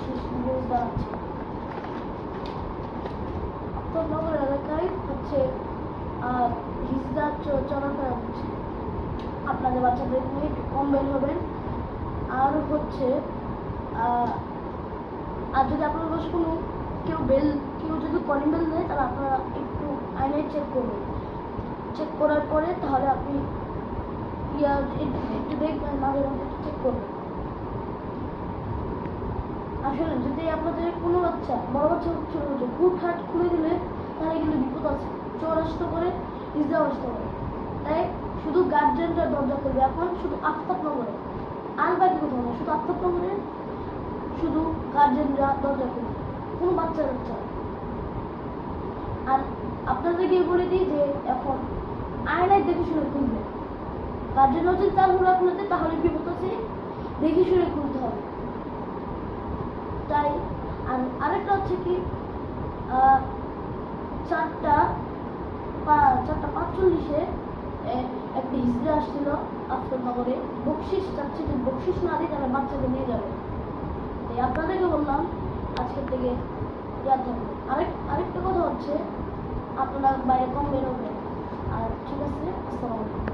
বিশেষ নিউজ দাঁড়াচ্ছে। আফতাবনগর এলাকায় হচ্ছে হিজড়া চলাফেরা হচ্ছে। আপনাদের বাচ্চাদের নিয়ে একটু কম বের হবেন। আর হচ্ছে আর যদি আপনার বাসায় কোনো কেউ যদি কলিং বেল দেয় তাহলে আপনারা একটু আইনায় চেক করবেন। চেক করার পরে তাহলে আপনি একটু দেখবেন, মাঝে মাঝে চেক করবেন। আসলে যদি আপনাদের কোনো বাচ্চা বড় বাচ্চা হুটহাট খুলে দিলে তাহলে কিন্তু বিপদ আছে। চোর আসতে পারে, ইসরাও আসতে পারে। তাই শুধু গার্জেনরা দরজা করবে এখন, শুধু আফতাবনগরে, আর বাকি কোথাও না, শুধু আফতাবনগরে শুধু গার্জেনরা দরজা করবে, কোনো বাচ্চা। আর আপনাদেরকে বলে দিই যে এখন আয়নায় দেখে শুনে খুলবে। গার্জেনরা যদি তাড়াহুড়া খুলতে তাহলে বিপদ আছে, দেখে শুনে খুলতে হবে। তাই আরেকটা হচ্ছে কি 4:45-এ একটা হিজড়া আসছিল আফতাবনগরে, বকশিস চাচ্ছে, যে বকশিস না দিই তাহলে বাচ্চাকে নিয়ে যাবে। তাই আপনাদেরকে বললাম আজকের থেকে ইয়াদ থাকবে। আরেকটা কথা হচ্ছে আপনারা বাইরে কম বেরোবেন। আর ঠিক আছে, আসসালামু আলাইকুম।